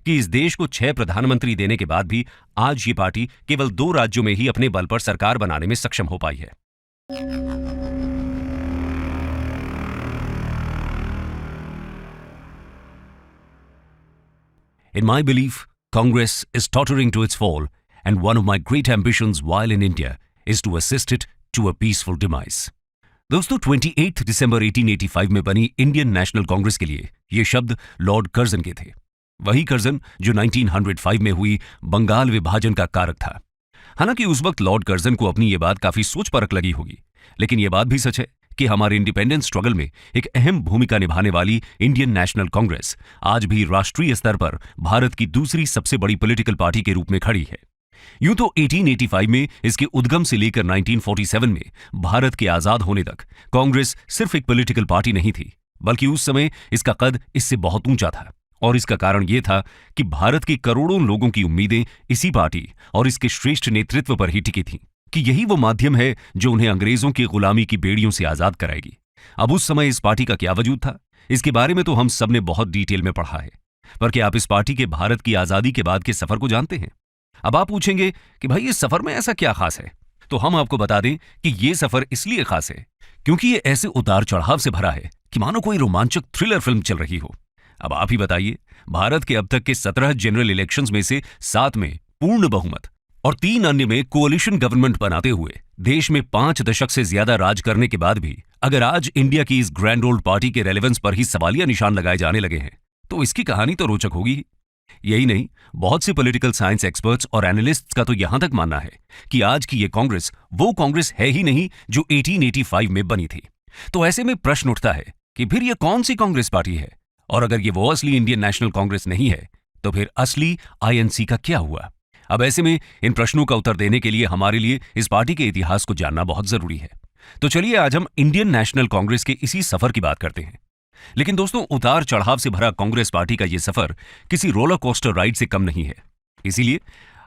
कि इस देश को 6 प्रधानमंत्री देने के बाद भी आज ये पार्टी केवल 2 राज्यों में ही अपने बल पर सरकार बनाने में सक्षम हो पाई है। In my belief, Congress is tottering to its fall, and one of my great ambitions while in India is to assist it to a peaceful demise. दोस्तों, 28 दिसंबर 1885 में बनी इंडियन नेशनल कांग्रेस के लिए ये शब्द लॉर्ड कर्जन के थे। वही कर्जन जो 1905 में हुई बंगाल विभाजन का कारक था। हालांकि उस वक्त लॉर्ड कर्जन को अपनी ये बात काफी सोच परख लगी होगी, लेकिन ये बात भी सच है कि हमारे इंडिपेंडेंस स्ट्रगल में एक अहम भूमिका निभाने वाली इंडियन नेशनल कांग्रेस आज भी राष्ट्रीय स्तर पर भारत की दूसरी सबसे बड़ी पॉलिटिकल पार्टी के रूप में खड़ी है। यूं तो 1885 में इसके उद्गम से लेकर 1947 में भारत के आजाद होने तक कांग्रेस सिर्फ एक पॉलिटिकल पार्टी नहीं थी, बल्कि उस समय इसका कद इससे बहुत ऊंचा था। और इसका कारण यह था कि भारत के करोड़ों लोगों की उम्मीदें इसी पार्टी और इसके श्रेष्ठ नेतृत्व पर ही टिकी थीं कि यही वो माध्यम है जो उन्हें अंग्रेजों की गुलामी की बेड़ियों से आजाद कराएगी। अब उस समय इस पार्टी का क्या वजूद था, इसके बारे में तो हम सबने बहुत डिटेल में पढ़ा है, पर क्या आप इस पार्टी के भारत की आजादी के बाद के सफर को जानते हैं? अब आप पूछेंगे कि भाई इस सफर में ऐसा क्या खास है, तो हम आपको बता दें कि ये सफर इसलिए खास है क्योंकि ये ऐसे उतार चढ़ाव से भरा है कि मानो कोई रोमांचक थ्रिलर फिल्म चल रही हो। अब आप ही बताइए, भारत के अब तक के 17 जनरल इलेक्शंस में से 7 में पूर्ण बहुमत और 3 अन्य में कोalition गवर्नमेंट बनाते हुए देश में 5 दशक से ज्यादा राज करने के बाद भी अगर आज इंडिया की इस ग्रैंड ओल्ड पार्टी के रेलेवेंस पर ही सवालिया निशान लगाए जाने लगे हैं, तो इसकी कहानी तो रोचक होगी ही। यही नहीं, बहुत से पॉलिटिकल साइंस एक्सपर्ट्स और एनालिस्ट्स का तो यहां तक मानना है कि आज की ये कांग्रेस वो कांग्रेस है ही नहीं जो 1885 में बनी थी। तो ऐसे में प्रश्न उठता है कि फिर ये कौन सी कांग्रेस पार्टी है, और अगर ये वो असली इंडियन नेशनल कांग्रेस नहीं है तो फिर असली आईएनसी का क्या हुआ? अब ऐसे में इन प्रश्नों का उत्तर देने के लिए हमारे लिए इस पार्टी के इतिहास को जानना बहुत जरूरी है। तो चलिए आज हम इंडियन नेशनल कांग्रेस के इसी सफर की बात करते हैं। लेकिन दोस्तों, उतार चढ़ाव से भरा कांग्रेस पार्टी का यह सफर किसी रोलर कोस्टर राइड से कम नहीं है। इसीलिए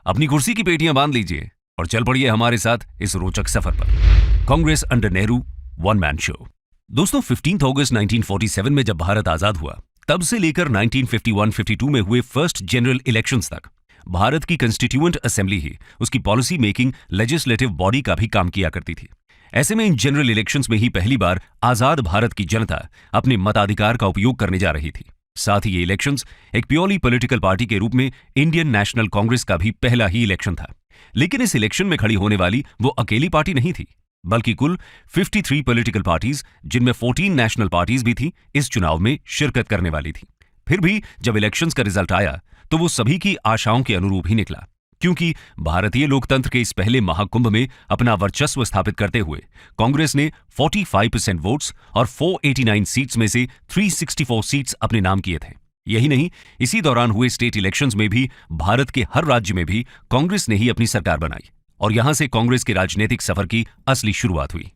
अपनी कुर्सी की पेटियां बांध लीजिए और चल पड़िए हमारे साथ इस रोचक सफर पर। Congress under Nehru, one man show. दोस्तों, 15 अगस्त 1947 में जब भारत आजाद हुआ, तब से लेकर 1951-52 में हुए फर्स्ट जनरल इलेक्शंस तक भारत की कंस्टिट्यूएंट असेंबली ही उसकी पॉलिसी मेकिंग लेजिस्लेटिव बॉडी का भी काम किया करती थी। ऐसे में इन जनरल इलेक्शंस में ही पहली बार आजाद भारत की जनता अपने मताधिकार का उपयोग करने जा रही थी। साथ ही ये इलेक्शंस एक प्योरली पॉलिटिकल पार्टी के रूप में इंडियन नेशनल कांग्रेस का भी पहला ही इलेक्शन था। लेकिन इस इलेक्शन में खड़ी होने वाली वो अकेली पार्टी नहीं थी, बल्कि कुल 53 पॉलिटिकल पार्टीज, जिनमें 14 नेशनल पार्टीज भी थी, इस चुनाव में शिरकत करने वाली थी। फिर भी जब इलेक्शंस का रिजल्ट आया तो वो सभी की आशाओं के अनुरूप ही निकला, क्योंकि भारतीय लोकतंत्र के इस पहले महाकुंभ में अपना वर्चस्व स्थापित करते हुए कांग्रेस ने 45% वोट्स और 489 सीट्स में से 364 सीट्स अपने नाम किए थे। यही नहीं, इसी दौरान हुए स्टेट इलेक्शंस में भी भारत के हर राज्य में भी कांग्रेस ने ही अपनी सरकार बनाई और यहां से कांग्रेस के राजनीतिक सफर की असली शुरुआत हुई।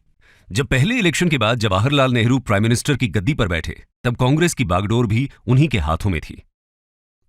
जब पहले इलेक्शन के बाद जवाहरलाल नेहरू प्राइम मिनिस्टर की गद्दी पर बैठे, तब कांग्रेस की बागडोर भी उन्हीं के हाथों में थी।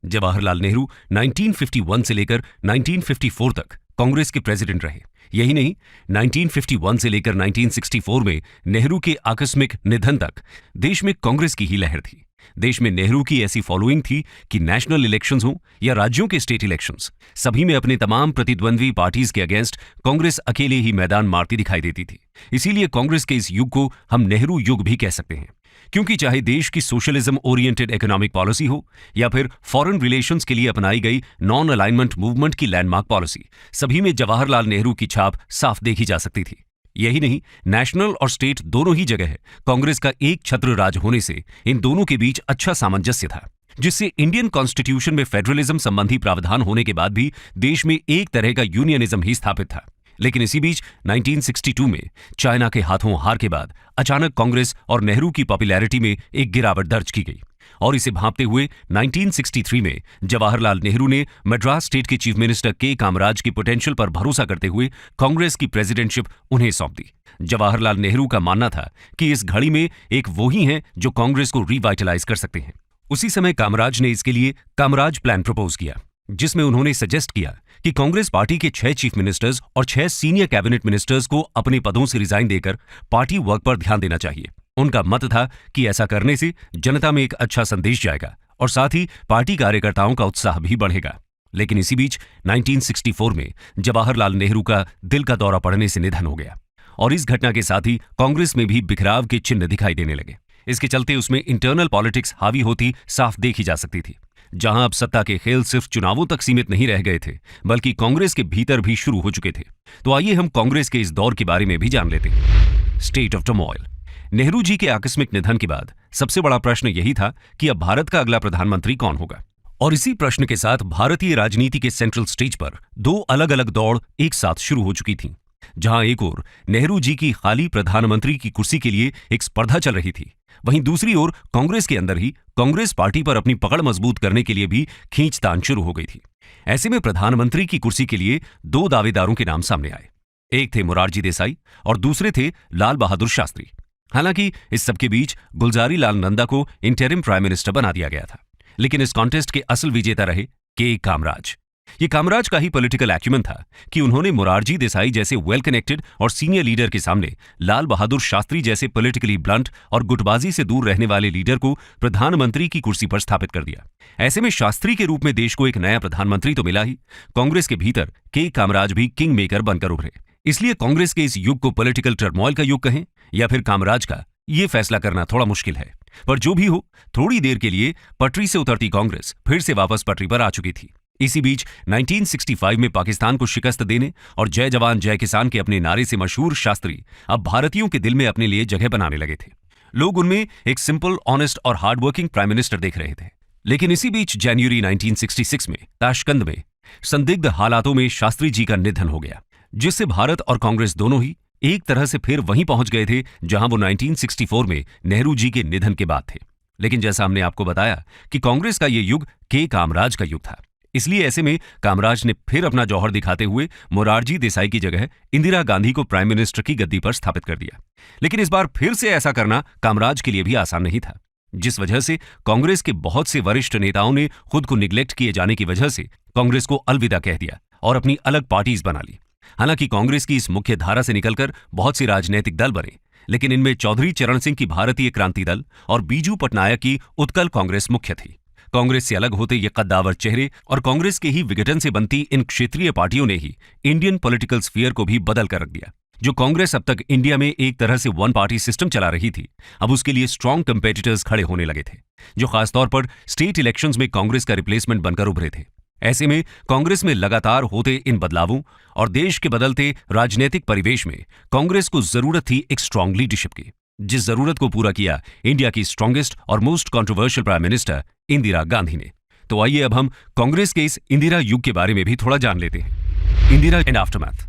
जवाहरलाल नेहरू 1951 से लेकर 1954 तक कांग्रेस के प्रेसिडेंट रहे। यही नहीं, 1951 से लेकर 1964 में नेहरू के आकस्मिक निधन तक देश में कांग्रेस की ही लहर थी। देश में नेहरू की ऐसी फॉलोइंग थी कि नेशनल इलेक्शंस हो या राज्यों के स्टेट इलेक्शंस, सभी में अपने तमाम प्रतिद्वंद्वी पार्टीज के अगेंस्ट कांग्रेस अकेले ही मैदान मारती दिखाई देती थी। इसीलिए कांग्रेस के इस युग को हम नेहरू युग भी कह सकते हैं, क्योंकि चाहे देश की सोशलिज्म ओरिएंटेड इकोनॉमिक पॉलिसी हो या फिर फॉरेन रिलेशंस के लिए अपनाई गई नॉन अलाइनमेंट मूवमेंट की लैंडमार्क पॉलिसी, सभी में जवाहरलाल नेहरू की छाप साफ देखी जा सकती थी। यही नहीं, नेशनल और स्टेट दोनों ही जगह कांग्रेस का एक छत्र राज होने से इन दोनों के बीच अच्छा सामंजस्य था, जिससे इंडियन कॉन्स्टिट्यूशन में फेडरलिज्म संबंधी प्रावधान होने के बाद भी देश में एक तरह का यूनियनिज्म ही स्थापित था। लेकिन इसी बीच 1962 में चाइना के हाथों हार के बाद अचानक कांग्रेस और नेहरू की पॉपुलैरिटी में एक गिरावट दर्ज की गई और इसे भांपते हुए 1963 में जवाहरलाल नेहरू ने मद्रास स्टेट के चीफ मिनिस्टर के कामराज की पोटेंशियल पर भरोसा करते हुए कांग्रेस की प्रेसिडेंटशिप उन्हें सौंप दी। जवाहरलाल नेहरू का मानना था कि इस घड़ी में एक वो ही हैं जो कांग्रेस को रिवाइटलाइज कर सकते हैं। उसी समय कामराज ने इसके लिए कामराज प्लान प्रपोज किया, जिसमें उन्होंने सजेस्ट किया कि कांग्रेस पार्टी के 6 चीफ मिनिस्टर्स और 6 सीनियर कैबिनेट मिनिस्टर्स को अपने पदों से रिजाइन देकर पार्टी वर्क पर ध्यान देना चाहिए। उनका मत था कि ऐसा करने से जनता में एक अच्छा संदेश जाएगा और साथ ही पार्टी कार्यकर्ताओं का उत्साह भी बढ़ेगा। लेकिन इसी बीच 1964 में जवाहरलाल नेहरू का दिल का दौरा पड़ने से निधन हो गया और इस घटना के साथ ही कांग्रेस में भी बिखराव के चिन्ह दिखाई देने लगे। इसके चलते उसमें इंटरनल पॉलिटिक्स हावी होती साफ देखी जा सकती थी। जहां अब सत्ता के खेल सिर्फ चुनावों तक सीमित नहीं रह गए थे, बल्कि कांग्रेस के भीतर भी शुरू हो चुके थे। तो आइए हम कांग्रेस के इस दौर के बारे में भी जान लेते हैं। State of turmoil. Nehru ji के आकस्मिक निधन के बाद सबसे बड़ा प्रश्न यही था कि अब भारत का अगला प्रधानमंत्री कौन होगा। और इसी प्रश्न के साथ भारतीय राजनीति के सेंट्रल स्टेज पर दो अलग अलग दौड़ एक साथ शुरू हो चुकी थीं। जहां एक ओर नेहरू जी की खाली प्रधानमंत्री की कुर्सी के लिए एक स्पर्धा चल रही थी, वहीं दूसरी ओर कांग्रेस के अंदर ही कांग्रेस पार्टी पर अपनी पकड़ मजबूत करने के लिए भी खींचतान शुरू हो गई थी। ऐसे में प्रधानमंत्री की कुर्सी के लिए दो दावेदारों के नाम सामने आए। एक थे मोरारजी देसाई और दूसरे थे लाल बहादुर शास्त्री। हालांकि इस सबके बीच गुलजारी लाल नंदा को इंटरिम प्राइम मिनिस्टर बना दिया गया था, लेकिन इस कॉन्टेस्ट के असल विजेता रहे के कामराज। ये कामराज का ही पॉलिटिकल एक्यूमेंट था कि उन्होंने मोरारजी देसाई जैसे वेल कनेक्टेड और सीनियर लीडर के सामने लाल बहादुर शास्त्री जैसे पॉलिटिकली ब्लंट और गुटबाजी से दूर रहने वाले लीडर को प्रधानमंत्री की कुर्सी पर स्थापित कर दिया। ऐसे में शास्त्री के रूप में देश को एक नया प्रधानमंत्री तो मिला ही, कांग्रेस के भीतर के कामराज भी किंग मेकर बनकर उभरे। इसलिए कांग्रेस के इस युग को पॉलिटिकल टर्मोइल का युग कहें या फिर कामराज का, ये फैसला करना थोड़ा मुश्किल है। पर जो भी हो, थोड़ी देर के लिए पटरी से उतरती कांग्रेस फिर से वापस पटरी पर आ चुकी थी। इसी बीच 1965 में पाकिस्तान को शिकस्त देने और जय जवान जय किसान के अपने नारे से मशहूर शास्त्री अब भारतीयों के दिल में अपने लिए जगह बनाने लगे थे। लोग उनमें एक सिंपल, ऑनेस्ट और हार्डवर्किंग प्राइम मिनिस्टर देख रहे थे। लेकिन इसी बीच जनवरी 1966 में ताशकंद में संदिग्ध हालातों में शास्त्री जी का निधन हो गया, जिससे भारत और कांग्रेस दोनों ही एक तरह से फिर वहीं पहुंच गए थे जहां वो 1964 में नेहरू जी के निधन के बाद थे। लेकिन जैसा हमने आपको बताया कि कांग्रेस का ये युग के कामराज का युग था, इसलिए ऐसे में कामराज ने फिर अपना जौहर दिखाते हुए मोरारजी देसाई की जगह इंदिरा गांधी को प्राइम मिनिस्टर की गद्दी पर स्थापित कर दिया। लेकिन इस बार फिर से ऐसा करना कामराज के लिए भी आसान नहीं था, जिस वजह से कांग्रेस के बहुत से वरिष्ठ नेताओं ने खुद को निग्लेक्ट किए जाने की वजह से कांग्रेस को अलविदा कह दिया और अपनी अलग पार्टीज बना ली। हालांकि कांग्रेस की इस मुख्य धारा से निकलकर बहुत से राजनीतिक दल बने, लेकिन इनमें चौधरी चरण सिंह की भारतीय क्रांति दल और बीजू पटनायक की उत्कल कांग्रेस मुख्य थी। कांग्रेस से अलग होते ये कद्दावर चेहरे और कांग्रेस के ही विघटन से बनती इन क्षेत्रीय पार्टियों ने ही इंडियन पॉलिटिकल स्फीयर को भी बदल कर रख दिया। जो कांग्रेस अब तक इंडिया में एक तरह से वन पार्टी सिस्टम चला रही थी, अब उसके लिए स्ट्रॉन्ग कंपेटिटर्स खड़े होने लगे थे, जो खासतौर पर स्टेट इलेक्शंस में कांग्रेस का रिप्लेसमेंट बनकर उभरे थे। ऐसे में कांग्रेस में लगातार होते इन बदलावों और देश के बदलते राजनीतिक परिवेश में कांग्रेस को जरूरत थी एक स्ट्रॉन्ग लीडरशिप की, जिस जरूरत को पूरा किया इंडिया की स्ट्रॉन्गेस्ट और most controversial prime minister Indira Gandhi ने। तो आइए अब हम कांग्रेस के इस इंदिरा युग के बारे में भी थोड़ा जान लेते हैं। Indira and aftermath.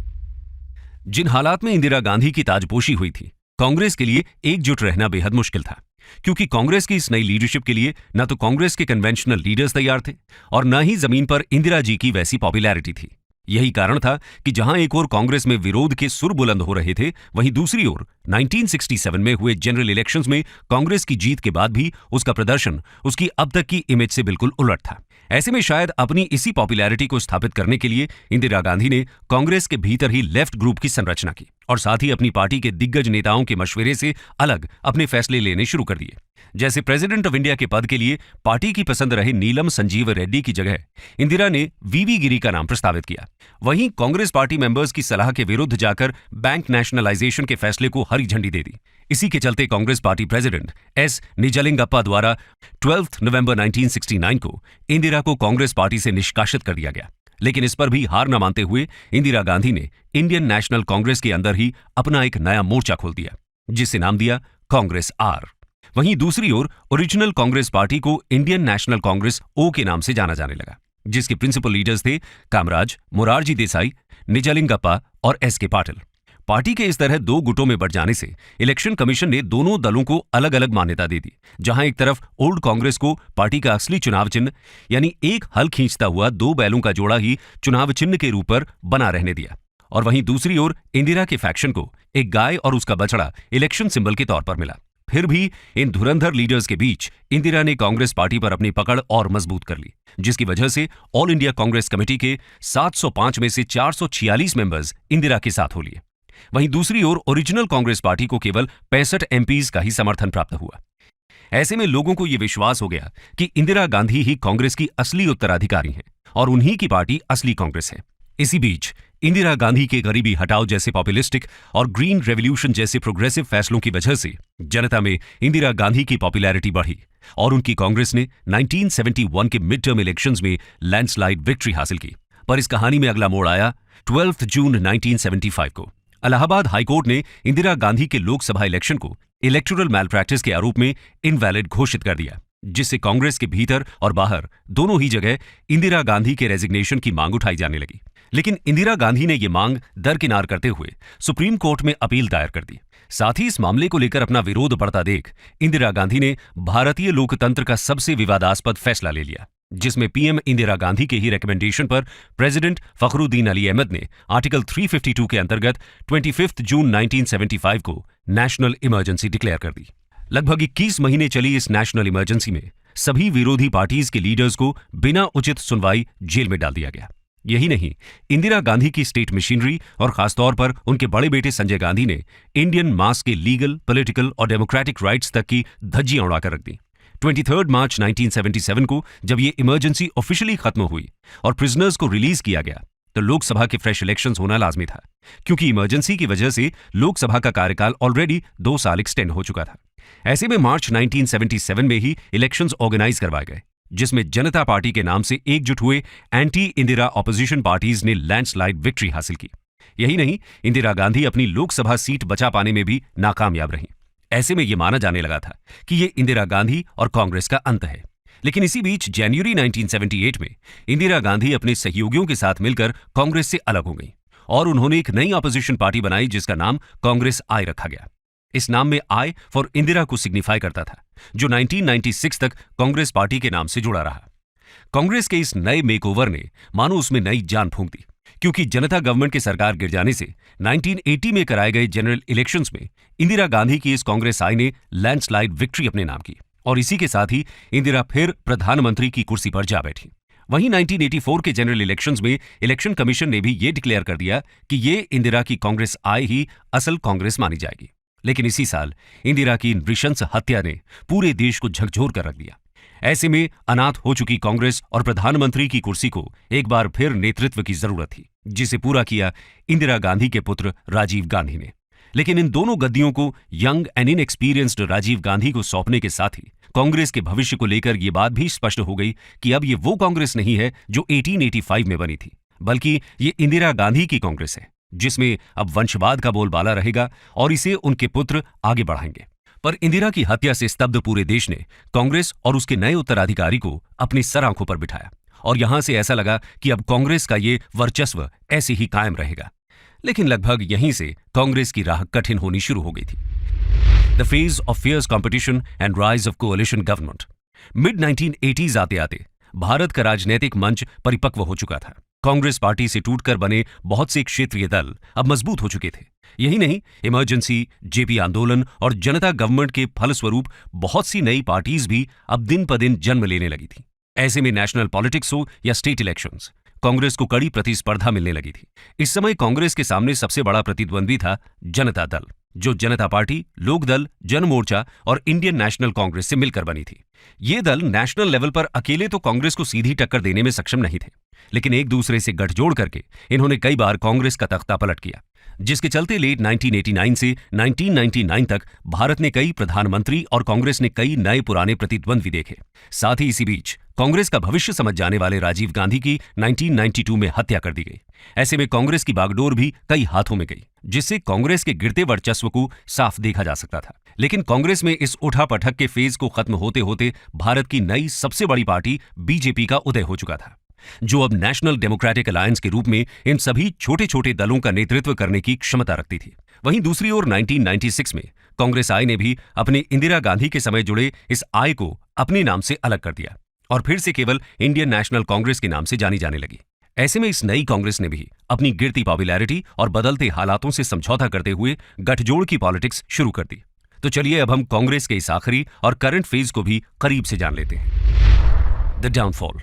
जिन हालात में इंदिरा गांधी की ताजपोशी हुई थी, कांग्रेस के लिए एकजुट रहना बेहद मुश्किल था, क्योंकि कांग्रेस की इस नई लीडरशिप के लिए न तो कांग्रेस के कन्वेंशनल लीडर्स तैयार थे और न ही जमीन पर इंदिरा जी की वैसी पॉपुलैरिटी थी। यही कारण था कि जहां एक ओर कांग्रेस में विरोध के सुर बुलंद हो रहे थे, वहीं दूसरी ओर 1967 में हुए जनरल इलेक्शंस में कांग्रेस की जीत के बाद भी उसका प्रदर्शन उसकी अब तक की इमेज से बिल्कुल उलट था। ऐसे में शायद अपनी इसी पॉपुलैरिटी को स्थापित करने के लिए इंदिरा गांधी ने कांग्रेस के भीतर ही लेफ्ट ग्रुप की संरचना की और साथ ही अपनी पार्टी के दिग्गज नेताओं के मशवरे से अलग अपने फैसले लेने शुरू कर दिए। जैसे प्रेसिडेंट ऑफ इंडिया के पद के लिए पार्टी की पसंद रहे नीलम संजीव रेड्डी की जगह इंदिरा ने वीवी गिरी का नाम प्रस्तावित किया। वहीं कांग्रेस पार्टी मेंबर्स की सलाह के विरुद्ध जाकर बैंक नेशनलाइजेशन के फैसले को हरी झंडी दे दी। इसी के चलते Congress party president S Nijalingappa द्वारा 12 नवंबर 1969 को इंदिरा को कांग्रेस पार्टी से निष्कासित कर दिया गया। लेकिन इस पर भी हार न मानते हुए इंदिरा गांधी ने इंडियन नेशनल कांग्रेस के अंदर ही अपना एक नया मोर्चा खोल दिया, जिसे नाम दिया कांग्रेस आर। वहीं दूसरी ओर ओरिजिनल कांग्रेस पार्टी को इंडियन नेशनल कांग्रेस ओ के नाम से जाना जाने लगा, जिसके प्रिंसिपल लीडर्स थे कामराज, मोरारजी देसाई, निजलिंगप्पा और एस के पाटिल। पार्टी के इस तरह दो गुटों में बढ़ जाने से इलेक्शन कमीशन ने दोनों दलों को अलग अलग मान्यता दे दी। जहां एक तरफ ओल्ड कांग्रेस को पार्टी का असली चुनाव चिन्ह यानी एक हल खींचता हुआ दो बैलों का जोड़ा ही चुनाव चिन्ह के रूप पर बना रहने दिया, और वहीं दूसरी ओर इंदिरा के फैक्शन को एक गाय और उसका बछड़ा इलेक्शन सिंबल के तौर पर मिला। फिर भी इन धुरंधर लीडर्स के बीच इंदिरा ने कांग्रेस पार्टी पर अपनी पकड़ और मजबूत कर ली, जिसकी वजह से ऑल इंडिया कांग्रेस कमेटी के 705 में से 446 मेंबर्स इंदिरा के साथ हो लिए। वहीं दूसरी ओर ओरिजिनल कांग्रेस पार्टी को केवल 65 एमपीज का ही समर्थन प्राप्त हुआ। ऐसे में लोगों को यह विश्वास हो गया कि इंदिरा गांधी ही कांग्रेस की असली उत्तराधिकारी हैं और उन्हीं की पार्टी असली कांग्रेस है। इसी बीच इंदिरा गांधी के गरीबी हटाओ जैसे पॉपुलिस्टिक और ग्रीन रेवोल्यूशन जैसे प्रोग्रेसिव फैसलों की वजह से जनता में इंदिरा गांधी की पॉपुलैरिटी बढ़ी और उनकी कांग्रेस ने 1971 के मिड टर्म इलेक्शंस में लैंडस्लाइड विक्ट्री हासिल की। पर इस कहानी में अगला मोड़ आया 12 जून 1975 को। इलाहाबाद हाईकोर्ट ने इंदिरा गांधी के लोकसभा इलेक्शन को इलेक्टोरल मैलप्रैक्टिस के आरोप में इनवैलिड घोषित कर दिया, जिससे कांग्रेस के भीतर और बाहर दोनों ही जगह इंदिरा गांधी के रेजिग्नेशन की मांग उठाई जाने लगी। लेकिन इंदिरा गांधी ने यह मांग दरकिनार करते हुए सुप्रीम कोर्ट में अपील दायर कर दी। साथ ही इस मामले को लेकर अपना विरोध बढ़ता देख इंदिरा गांधी ने भारतीय लोकतंत्र का सबसे विवादास्पद फैसला ले लिया, जिसमें पीएम इंदिरा गांधी के ही रिकमेंडेशन पर प्रेसिडेंट फखरुद्दीन अली अहमद ने आर्टिकल 352 के अंतर्गत 25 जून 1975 को नेशनल इमरजेंसी डिक्लेयर कर दी। लगभग 21 महीने चली इस नेशनल इमरजेंसी में सभी विरोधी पार्टीज के लीडर्स को बिना उचित सुनवाई जेल में डाल दिया गया। यही नहीं, इंदिरा गांधी की स्टेट मशीनरी और खासतौर पर उनके बड़े बेटे संजय गांधी ने इंडियन मास के लीगल, पॉलिटिकल और डेमोक्रेटिक राइट्स तक की धज्जियां उड़ाकर रख दी। 23 मार्च 1977 को जब ये इमरजेंसी ऑफिशियली खत्म हुई और प्रिजनर्स को रिलीज किया गया तो लोकसभा के फ्रेश इलेक्शंस होना लाजमी था, क्योंकि इमरजेंसी की वजह से लोकसभा का कार्यकाल ऑलरेडी 2 साल एक्सटेंड हो चुका था। ऐसे में मार्च 1977 में ही इलेक्शंस ऑर्गेनाइज करवाए गए, जिसमें जनता पार्टी के नाम से एकजुट हुए एंटी इंदिरा ऑपोजिशन पार्टीज ने लैंडस्लाइड विक्ट्री हासिल की। यही नहीं, इंदिरा गांधी अपनी लोकसभा सीट बचा पाने में भी नाकामयाब रहीं। ऐसे में यह माना जाने लगा था कि ये इंदिरा गांधी और कांग्रेस का अंत है। लेकिन इसी बीच जनवरी 1978 में इंदिरा गांधी अपने सहयोगियों के साथ मिलकर कांग्रेस से अलग हो गई और उन्होंने एक नई ऑपोजिशन पार्टी बनाई जिसका नाम कांग्रेस आई रखा गया। इस नाम में आई फॉर इंदिरा को सिग्निफाई करता था, जो 1996 तक कांग्रेस पार्टी के नाम से जुड़ा रहा। कांग्रेस के इस नए मेकओवर ने मानो उसमें नई जान फूंक दी, क्योंकि जनता गवर्नमेंट की सरकार गिर जाने से 1980 में कराए गए जनरल इलेक्शंस में इंदिरा गांधी की इस कांग्रेस आई ने लैंडस्लाइड विक्ट्री अपने नाम की और इसी के साथ ही इंदिरा फिर प्रधानमंत्री की कुर्सी पर जा बैठी। वहीं 1984 के जनरल इलेक्शंस में इलेक्शन कमीशन ने भी ये डिक्लेयर कर दिया कि ये इंदिरा की कांग्रेस आई ही असल कांग्रेस मानी जाएगी। लेकिन इसी साल इंदिरा की नृशंस हत्या ने पूरे देश को झकझोर कर रख दिया। ऐसे में अनाथ हो चुकी कांग्रेस और प्रधानमंत्री की कुर्सी को एक बार फिर नेतृत्व की जरूरत थी, जिसे पूरा किया इंदिरा गांधी के पुत्र राजीव गांधी ने। लेकिन इन दोनों गद्दियों को young and inexperienced Rajiv Gandhi को सौंपने के साथ ही कांग्रेस के भविष्य को लेकर यह बात भी स्पष्ट हो गई कि अब ये वो कांग्रेस नहीं है जो 1885 में बनी थी, बल्कि ये इंदिरा गांधी की कांग्रेस है, जिसमें अब वंशवाद का बोलबाला रहेगा और इसे उनके पुत्र आगे बढ़ाएंगे। पर इंदिरा की हत्या से स्तब्ध पूरे देश ने कांग्रेस और उसके नए उत्तराधिकारी को अपनी सर आंखों पर बिठाया और यहां से ऐसा लगा कि अब कांग्रेस का ये वर्चस्व ऐसे ही कायम रहेगा। लेकिन लगभग यहीं से कांग्रेस की राह कठिन होनी शुरू हो गई थी। The phase of fierce competition and rise of coalition government. Mid 1980s आते आते भारत का राजनीतिक मंच परिपक्व हो चुका था। कांग्रेस पार्टी से टूटकर बने बहुत से क्षेत्रीय दल अब मजबूत हो चुके थे। यही नहीं, इमरजेंसी, जेपी आंदोलन और जनता गवर्नमेंट के फलस्वरूप बहुत सी नई पार्टीज भी अब दिन प दिन जन्म लेने लगी थी। ऐसे में नेशनल पॉलिटिक्स हो या स्टेट इलेक्शंस, कांग्रेस को कड़ी प्रतिस्पर्धा मिलने लगी थी। इस समय कांग्रेस के सामने सबसे बड़ा प्रतिद्वंदी था जनता दल, जो जनता पार्टी, लोक दल, जन मोर्चा और इंडियन नेशनल कांग्रेस से मिलकर बनी थी। ये दल नेशनल लेवल पर अकेले तो कांग्रेस को सीधी टक्कर देने में सक्षम नहीं थे, लेकिन एक दूसरे से गठजोड़ करके इन्होंने कई बार कांग्रेस का तख्ता पलट किया, जिसके चलते लेट 1989 से 1999 तक भारत ने कई प्रधानमंत्री और कांग्रेस ने कई नए पुराने प्रतिद्वंद्वी देखे। साथ ही इसी बीच कांग्रेस का भविष्य समझ जाने वाले राजीव गांधी की 1992 में हत्या कर दी गई। ऐसे में कांग्रेस की बागडोर भी कई हाथों में गई, जिससे कांग्रेस के गिरते वर्चस्व को साफ देखा जा सकता था। लेकिन कांग्रेस में इस उठापटक के फेज को खत्म होते होते भारत की नई सबसे बड़ी पार्टी बीजेपी का उदय हो चुका था, जो अब नेशनल डेमोक्रेटिक अलायंस के रूप में इन सभी छोटे छोटे दलों का नेतृत्व करने की क्षमता रखती थी। वहीं दूसरी ओर 1996 में कांग्रेस आई ने भी अपने इंदिरा गांधी के समय जुड़े इस आई को अपने नाम से अलग कर दिया और फिर से केवल इंडियन नेशनल कांग्रेस के नाम से जानी जाने लगी। ऐसे में इस नई कांग्रेस ने भी अपनी गिरती पॉपुलैरिटी और बदलते हालातों से समझौता करते हुए गठजोड़ की पॉलिटिक्स शुरू कर दी। तो चलिए अब हम कांग्रेस के इस आखिरी और करंट फेज को भी करीब से जान लेते हैं। The downfall.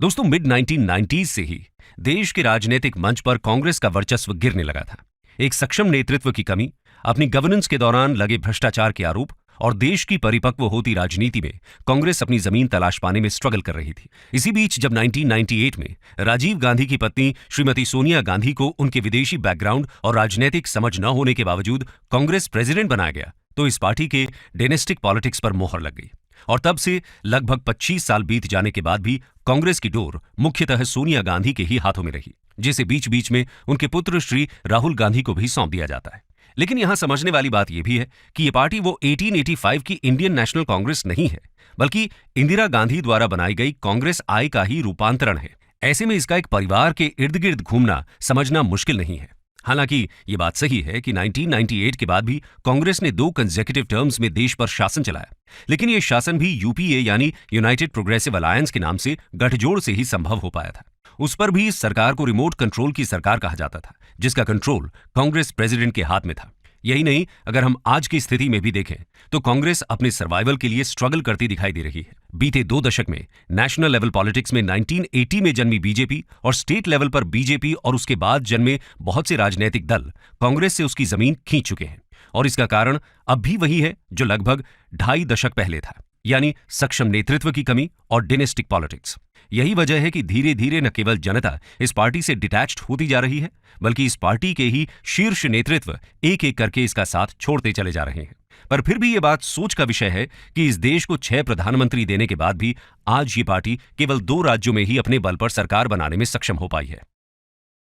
दोस्तों, मिड 1990s से ही देश के राजनीतिक मंच पर कांग्रेस का वर्चस्व गिरने लगा था। एक सक्षम नेतृत्व की कमी, अपनी गवर्नेंस के दौरान लगे भ्रष्टाचार के आरोप और देश की परिपक्व होती राजनीति में कांग्रेस अपनी जमीन तलाश पाने में स्ट्रगल कर रही थी। इसी बीच जब 1998 में राजीव गांधी की पत्नी श्रीमती सोनिया गांधी को उनके विदेशी बैकग्राउंड और राजनीतिक समझ न होने के बावजूद कांग्रेस प्रेसिडेंट बनाया गया, तो इस पार्टी के डायनेस्टिक पॉलिटिक्स पर मोहर लग गई। और तब से लगभग 25 साल बीत जाने के बाद भी कांग्रेस की डोर मुख्यतः सोनिया गांधी के ही हाथों में रही, जिसे बीच बीच में उनके पुत्र श्री राहुल गांधी को भी सौंप दिया जाता है। लेकिन यहां समझने वाली बात यह भी है कि यह पार्टी वो 1885 की इंडियन नेशनल कांग्रेस नहीं है, बल्कि इंदिरा गांधी द्वारा बनाई गई कांग्रेस आई का ही रूपांतरण है। ऐसे में इसका एक परिवार के इर्द गिर्द घूमना समझना मुश्किल नहीं है। हालांकि ये बात सही है कि 1998 के बाद भी कांग्रेस ने 2 कंसेक्यूटिव टर्म्स में देश पर शासन चलाया, लेकिन ये शासन भी यूपीए यानी यूनाइटेड प्रोग्रेसिव अलायंस के नाम से गठजोड़ से ही संभव हो पाया था। उस पर भी इस सरकार को रिमोट कंट्रोल की सरकार कहा जाता था, जिसका कंट्रोल कांग्रेस प्रेसिडेंट के हाथ में था। यही नहीं, अगर हम आज की स्थिति में भी देखें तो कांग्रेस अपने सर्वाइवल के लिए स्ट्रगल करती दिखाई दे रही है। बीते 2 दशक में नेशनल लेवल पॉलिटिक्स में 1980 में जन्मी बीजेपी और स्टेट लेवल पर बीजेपी और उसके बाद जन्मे बहुत से राजनीतिक दल कांग्रेस से उसकी जमीन खींच चुके हैं। और इसका कारण अब भी वही है जो लगभग 2.5 दशक पहले था, यानी सक्षम नेतृत्व की कमी और डायनेस्टिक पॉलिटिक्स। यही वजह है कि धीरे धीरे न केवल जनता इस पार्टी से डिटैच्ड होती जा रही है, बल्कि इस पार्टी के ही शीर्ष नेतृत्व एक एक करके इसका साथ छोड़ते चले जा रहे हैं। पर फिर भी ये बात सोच का विषय है कि इस देश को 6 प्रधानमंत्री देने के बाद भी आज ये पार्टी केवल 2 राज्यों में ही अपने बल पर सरकार बनाने में सक्षम हो पाई है।